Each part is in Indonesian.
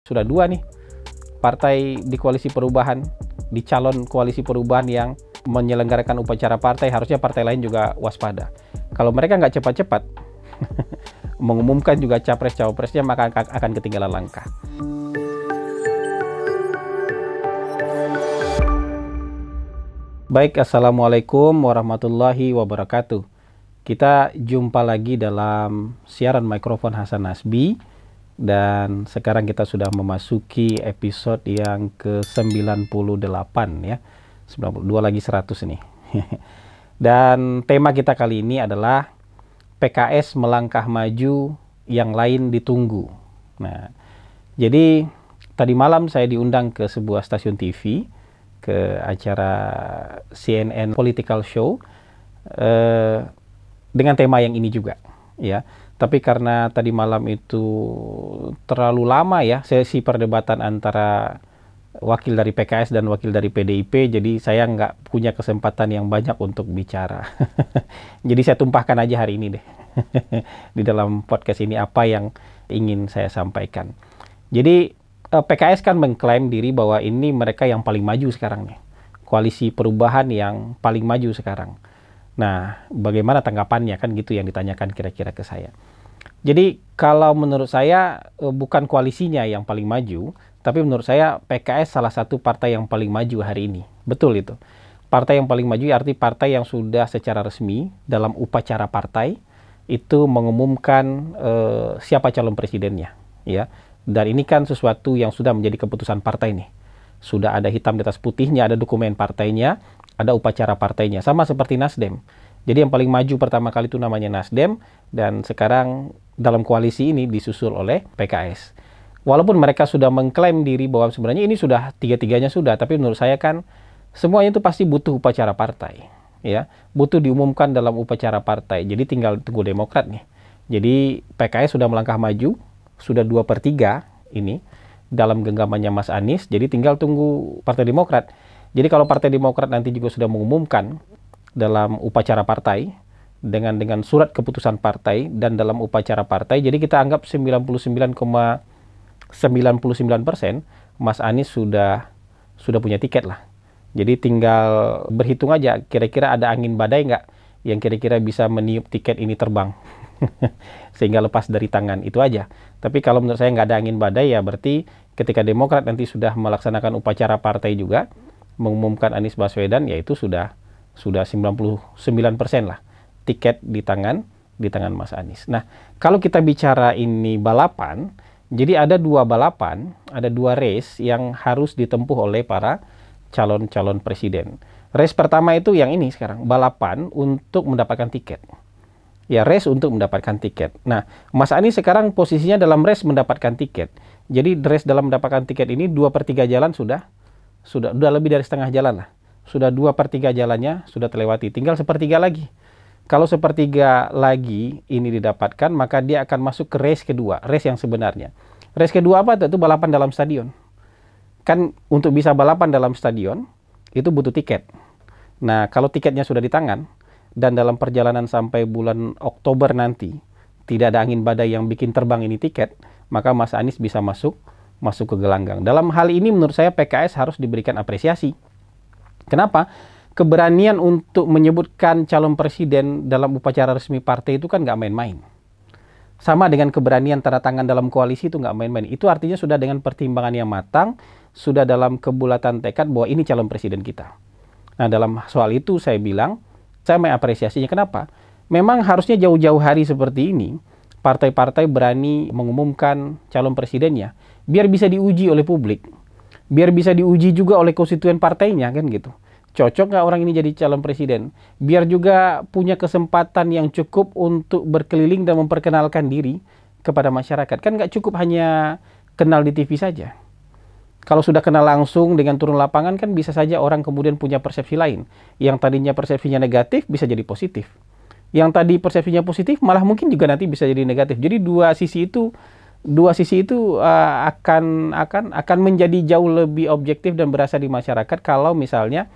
Sudah dua nih partai di koalisi perubahan, di calon koalisi perubahan yang menyelenggarakan upacara partai. Harusnya partai lain juga waspada. Kalau mereka nggak cepat-cepat mengumumkan juga capres-cawapresnya, maka akan ketinggalan langkah. Baik, Assalamualaikum warahmatullahi wabarakatuh. Kita jumpa lagi dalam siaran mikrofon Hasan Nasbi. Dan sekarang kita sudah memasuki episode yang ke-98 ya. 92 lagi 100 nih. Dan tema kita kali ini adalah PKS melangkah maju, yang lain ditunggu. Nah, jadi tadi malam saya diundang ke sebuah stasiun TV, ke acara CNN Political Show dengan tema yang ini juga ya. Tapi karena tadi malam itu terlalu lama ya sesi perdebatan antara wakil dari PKS dan wakil dari PDIP, jadi saya nggak punya kesempatan yang banyak untuk bicara. Jadi saya tumpahkan aja hari ini deh di dalam podcast ini apa yang ingin saya sampaikan. Jadi PKS kan mengklaim diri bahwa ini mereka yang paling maju sekarang nih, koalisi perubahan yang paling maju sekarang. Nah, bagaimana tanggapannya, kan gitu yang ditanyakan kira-kira ke saya. Jadi kalau menurut saya bukan koalisinya yang paling maju, tapi menurut saya PKS salah satu partai yang paling maju hari ini. Betul itu. Partai yang paling maju arti partai yang sudah secara resmi dalam upacara partai itu mengumumkan siapa calon presidennya, ya. Dan ini kan sesuatu yang sudah menjadi keputusan partai nih. Sudah ada hitam di atas putihnya, ada dokumen partainya, ada upacara partainya. Sama seperti Nasdem. Jadi yang paling maju pertama kali itu namanya Nasdem, dan sekarang dalam koalisi ini disusul oleh PKS. Walaupun mereka sudah mengklaim diri bahwa sebenarnya ini sudah tiga-tiganya sudah, tapi menurut saya kan semuanya itu pasti butuh upacara partai, ya, butuh diumumkan dalam upacara partai. Jadi tinggal tunggu Demokrat nih. Jadi PKS sudah melangkah maju, sudah 2/3 ini dalam genggamannya Mas Anies. Jadi tinggal tunggu Partai Demokrat. Jadi kalau Partai Demokrat nanti juga sudah mengumumkan dalam upacara partai dengan surat keputusan partai dan dalam upacara partai, jadi kita anggap 99,99% Mas Anies sudah punya tiket lah. Jadi tinggal berhitung aja kira-kira ada angin badai nggak yang kira-kira bisa meniup tiket ini terbang sehingga lepas dari tangan, itu aja. Tapi kalau menurut saya nggak ada angin badai, ya berarti ketika Demokrat nanti sudah melaksanakan upacara partai juga mengumumkan Anies Baswedan, yaitu sudah 99% lah tiket di tangan Mas Anies. Nah, kalau kita bicara ini balapan, jadi ada dua balapan, ada dua race yang harus ditempuh oleh para calon presiden. Race pertama itu yang ini sekarang, balapan untuk mendapatkan tiket. Ya, race untuk mendapatkan tiket. Nah, Mas Anies sekarang posisinya dalam race mendapatkan tiket. Jadi race dalam mendapatkan tiket ini 2/3 jalan sudah lebih dari setengah jalan lah. Sudah 2/3 jalannya sudah terlewati. Tinggal 1/3 lagi. Kalau 1/3 lagi ini didapatkan, maka dia akan masuk ke race kedua, race yang sebenarnya. Race kedua apa? Itu balapan dalam stadion. Kan untuk bisa balapan dalam stadion itu butuh tiket. Nah, kalau tiketnya sudah di tangan dan dalam perjalanan sampai bulan Oktober nanti tidak ada angin badai yang bikin terbang ini tiket, maka Mas Anies bisa masuk ke gelanggang. Dalam hal ini menurut saya PKS harus diberikan apresiasi. Kenapa? Keberanian untuk menyebutkan calon presiden dalam upacara resmi partai itu kan nggak main-main. Sama dengan keberanian tanda tangan dalam koalisi itu nggak main-main. Itu artinya sudah dengan pertimbangan yang matang, sudah dalam kebulatan tekad bahwa ini calon presiden kita. Nah, dalam soal itu saya bilang, saya mengapresiasinya. Kenapa? Memang harusnya jauh-jauh hari seperti ini, partai-partai berani mengumumkan calon presidennya, biar bisa diuji oleh publik. Biar bisa diuji juga oleh konstituen partainya, kan gitu. Cocok nggak orang ini jadi calon presiden? Biar juga punya kesempatan yang cukup untuk berkeliling dan memperkenalkan diri kepada masyarakat. Kan nggak cukup hanya kenal di TV saja. Kalau sudah kenal langsung dengan turun lapangan, kan bisa saja orang kemudian punya persepsi lain. Yang tadinya persepsinya negatif bisa jadi positif. Yang tadi persepsinya positif malah mungkin juga nanti bisa jadi negatif. Jadi dua sisi itu akan menjadi jauh lebih objektif dan berasa di masyarakat kalau misalnya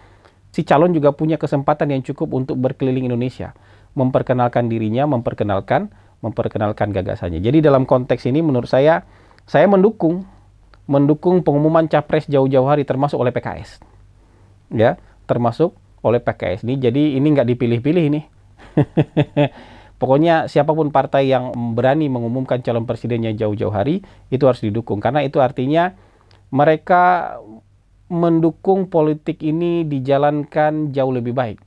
si calon juga punya kesempatan yang cukup untuk berkeliling Indonesia, memperkenalkan dirinya, memperkenalkan gagasannya. Jadi dalam konteks ini menurut saya mendukung mendukung pengumuman capres jauh-jauh hari termasuk oleh PKS. Ya, termasuk oleh PKS ini. Jadi ini nggak dipilih-pilih nih. Pokoknya siapapun partai yang berani mengumumkan calon presidennya jauh-jauh hari itu harus didukung, karena itu artinya mereka mendukung politik ini dijalankan jauh lebih baik.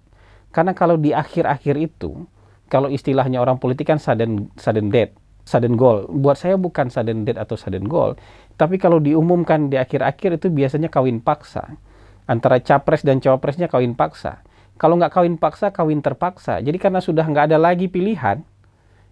Karena kalau di akhir-akhir itu, kalau istilahnya orang politik kan sudden death, sudden goal. Buat saya bukan sudden death atau sudden goal, tapi kalau diumumkan di akhir-akhir itu biasanya kawin paksa. Antara capres dan cawapresnya kawin paksa. Kalau nggak kawin paksa, kawin terpaksa. Jadi karena sudah nggak ada lagi pilihan,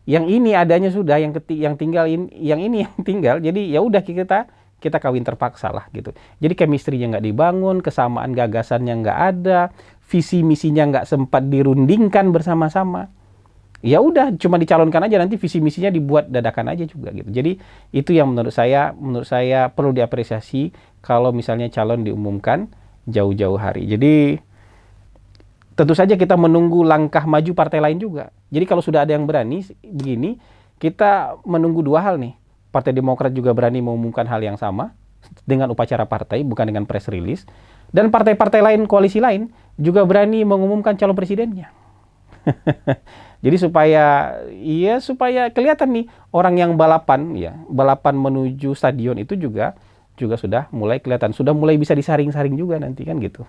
yang ini adanya sudah, yang tinggal yang ini yang tinggal. Jadi ya udah kita kawin terpaksa lah gitu. Jadi chemistry-nya nggak dibangun, kesamaan gagasannya nggak ada, visi misinya nggak sempat dirundingkan bersama-sama. Ya udah, cuma dicalonkan aja, nanti visi misinya dibuat dadakan aja juga gitu. Jadi itu yang menurut saya perlu diapresiasi kalau misalnya calon diumumkan jauh-jauh hari. Jadi tentu saja kita menunggu langkah maju partai lain juga. Jadi kalau sudah ada yang berani begini, kita menunggu dua hal nih. Partai Demokrat juga berani mengumumkan hal yang sama dengan upacara partai, bukan dengan press release. Dan partai-partai lain, koalisi lain juga berani mengumumkan calon presidennya. Jadi supaya kelihatan nih orang yang balapan menuju stadion itu juga sudah mulai kelihatan, sudah mulai bisa disaring-saring juga nanti kan gitu.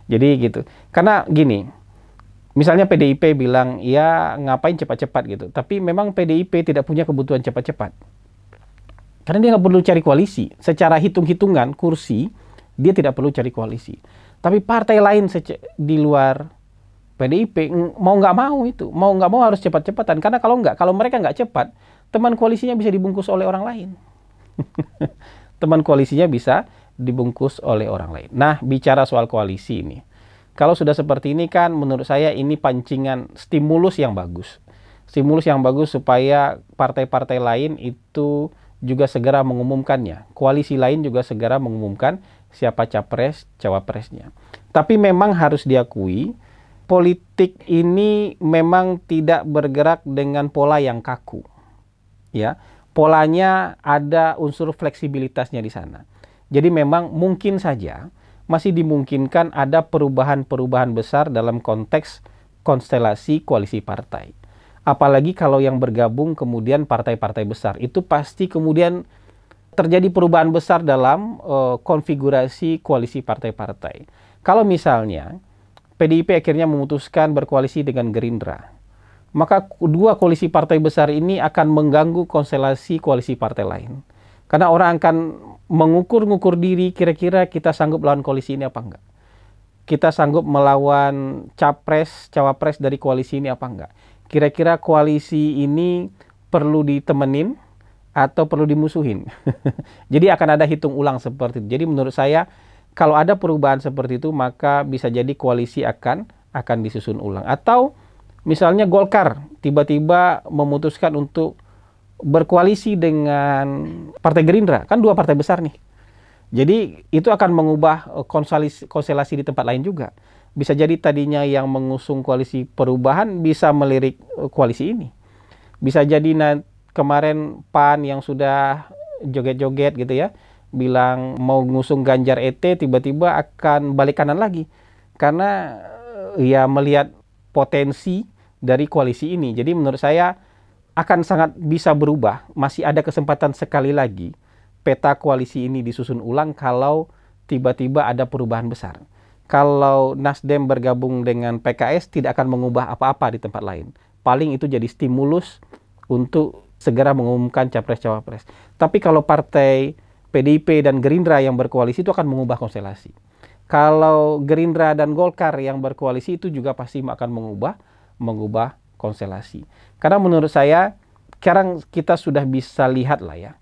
Jadi gitu. Karena gini, misalnya PDIP bilang, ya ngapain cepat-cepat gitu. Tapi memang PDIP tidak punya kebutuhan cepat-cepat. Karena dia nggak perlu cari koalisi. Secara hitung-hitungan kursi, dia tidak perlu cari koalisi. Tapi partai lain di luar PDIP, mau nggak mau harus cepat-cepatan. Karena kalau mereka nggak cepat, teman koalisinya bisa dibungkus oleh orang lain. Teman koalisinya bisa dibungkus oleh orang lain. Nah, bicara soal koalisi ini, kalau sudah seperti ini kan menurut saya ini pancingan stimulus yang bagus. Stimulus yang bagus supaya partai-partai lain itu juga segera mengumumkannya. Koalisi lain juga segera mengumumkan siapa capres, cawapresnya. Tapi memang harus diakui, politik ini memang tidak bergerak dengan pola yang kaku. Ya, polanya ada unsur fleksibilitasnya di sana. Jadi memang mungkin saja masih dimungkinkan ada perubahan-perubahan besar dalam konteks konstelasi koalisi partai. Apalagi kalau yang bergabung kemudian partai-partai besar. Itu pasti kemudian terjadi perubahan besar dalam konfigurasi koalisi partai-partai. Kalau misalnya PDIP akhirnya memutuskan berkoalisi dengan Gerindra, maka dua koalisi partai besar ini akan mengganggu konstelasi koalisi partai lain. Karena orang akan mengukur-ngukur diri, kira-kira kita sanggup melawan koalisi ini apa enggak. Kita sanggup melawan capres, cawapres dari koalisi ini apa enggak. Kira-kira koalisi ini perlu ditemenin atau perlu dimusuhin. Jadi akan ada hitung ulang seperti itu. Jadi menurut saya, kalau ada perubahan seperti itu, maka bisa jadi koalisi akan disusun ulang. Atau misalnya Golkar tiba-tiba memutuskan untuk berkoalisi dengan Partai Gerindra, kan dua partai besar nih. Jadi itu akan mengubah konstelasi di tempat lain juga. Bisa jadi tadinya yang mengusung koalisi perubahan bisa melirik koalisi ini. Bisa jadi kemarin PAN yang sudah joget-joget gitu ya, bilang mau ngusung Ganjar ET, tiba-tiba akan balik kanan lagi. Karena ya melihat potensi dari koalisi ini. Jadi menurut saya akan sangat bisa berubah. Masih ada kesempatan sekali lagi peta koalisi ini disusun ulang kalau tiba-tiba ada perubahan besar. Kalau Nasdem bergabung dengan PKS tidak akan mengubah apa-apa di tempat lain. Paling itu jadi stimulus untuk segera mengumumkan capres-cawapres. Tapi kalau partai PDIP dan Gerindra yang berkoalisi itu akan mengubah konstelasi. Kalau Gerindra dan Golkar yang berkoalisi itu juga pasti akan mengubah konstelasi. Karena menurut saya, sekarang kita sudah bisa lihat lah ya,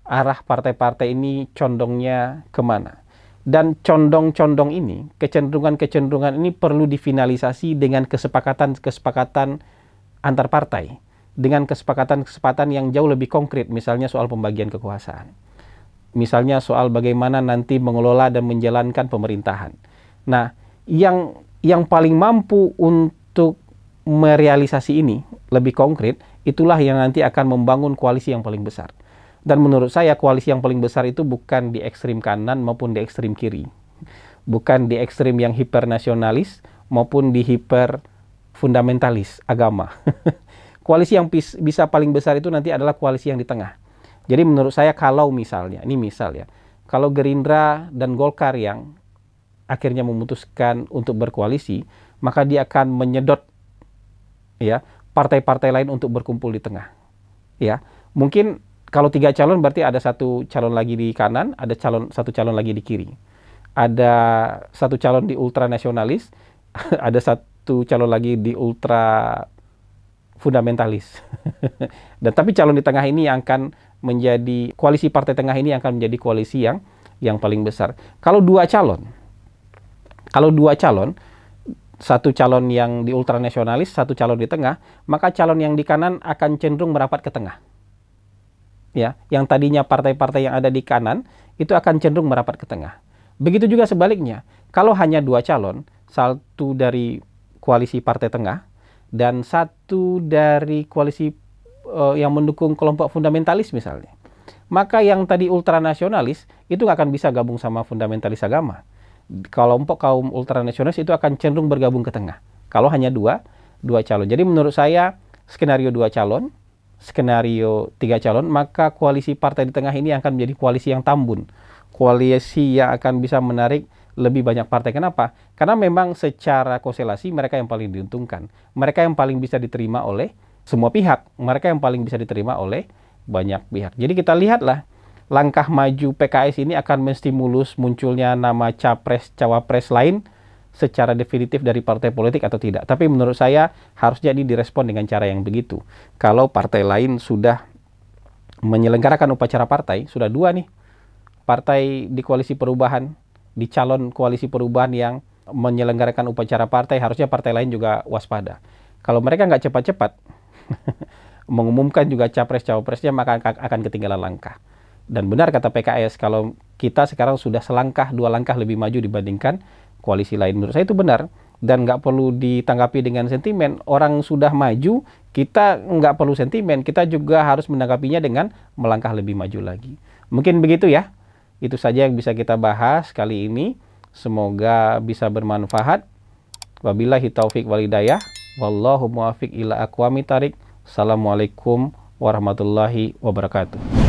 arah partai-partai ini condongnya kemana. Dan condong-condong ini, kecenderungan-kecenderungan ini perlu difinalisasi dengan kesepakatan-kesepakatan antar partai. Dengan kesepakatan-kesepakatan yang jauh lebih konkret, misalnya soal pembagian kekuasaan. Misalnya soal bagaimana nanti mengelola dan menjalankan pemerintahan. Nah, yang paling mampu untuk merealisasi ini lebih konkret, itulah yang nanti akan membangun koalisi yang paling besar. Dan menurut saya koalisi yang paling besar itu bukan di ekstrim kanan maupun di ekstrim kiri. Bukan di ekstrim yang hipernasionalis maupun di hiper fundamentalis agama. Koalisi yang bisa paling besar itu nanti adalah koalisi yang di tengah. Jadi menurut saya kalau misalnya, ini misal ya, kalau Gerindra dan Golkar yang akhirnya memutuskan untuk berkoalisi, maka dia akan menyedot ya partai-partai lain untuk berkumpul di tengah. Ya, mungkin kalau 3 calon berarti ada 1 calon lagi di kanan, ada 1 calon lagi di kiri. Ada 1 calon di ultranasionalis, ada 1 calon lagi di ultra fundamentalis. Dan tapi calon di tengah ini yang akan menjadi koalisi partai tengah ini akan menjadi koalisi yang paling besar. Kalau 2 calon, 1 calon yang di ultranasionalis, 1 calon di tengah, maka calon yang di kanan akan cenderung merapat ke tengah. Ya, yang tadinya partai-partai yang ada di kanan itu akan cenderung merapat ke tengah. Begitu juga sebaliknya, kalau hanya 2 calon, 1 dari koalisi partai tengah dan 1 dari koalisi yang mendukung kelompok fundamentalis misalnya, maka yang tadi ultranasionalis itu nggak akan bisa gabung sama fundamentalis agama. Kelompok kaum ultranasionalis itu akan cenderung bergabung ke tengah. Kalau hanya dua calon. Jadi menurut saya skenario 2 calon, skenario 3 calon, maka koalisi partai di tengah ini akan menjadi koalisi yang tambun. Koalisi yang akan bisa menarik lebih banyak partai. Kenapa? Karena memang secara konstelasi mereka yang paling diuntungkan. Mereka yang paling bisa diterima oleh semua pihak. Mereka yang paling bisa diterima oleh banyak pihak. Jadi kita lihatlah langkah maju PKS ini akan menstimulus munculnya nama capres-cawapres lain secara definitif dari partai politik atau tidak. Tapi menurut saya harusnya ini direspon dengan cara yang begitu. Kalau partai lain sudah menyelenggarakan upacara partai, sudah 2 nih, partai di koalisi perubahan, di calon koalisi perubahan yang menyelenggarakan upacara partai, harusnya partai lain juga waspada. Kalau mereka nggak cepat-cepat mengumumkan juga capres-cawapresnya, maka akan ketinggalan langkah. Dan benar kata PKS, kalau kita sekarang sudah selangkah, 2 langkah lebih maju dibandingkan koalisi lain. Menurut saya itu benar dan nggak perlu ditanggapi dengan sentimen. Orang sudah maju, kita nggak perlu sentimen. Kita juga harus menanggapinya dengan melangkah lebih maju lagi. Mungkin begitu ya. Itu saja yang bisa kita bahas kali ini. Semoga bisa bermanfaat. Wabillahi taufik wal hidayah. Wallahu muwaffiq ila aqwamit thariq. Assalamualaikum warahmatullahi wabarakatuh.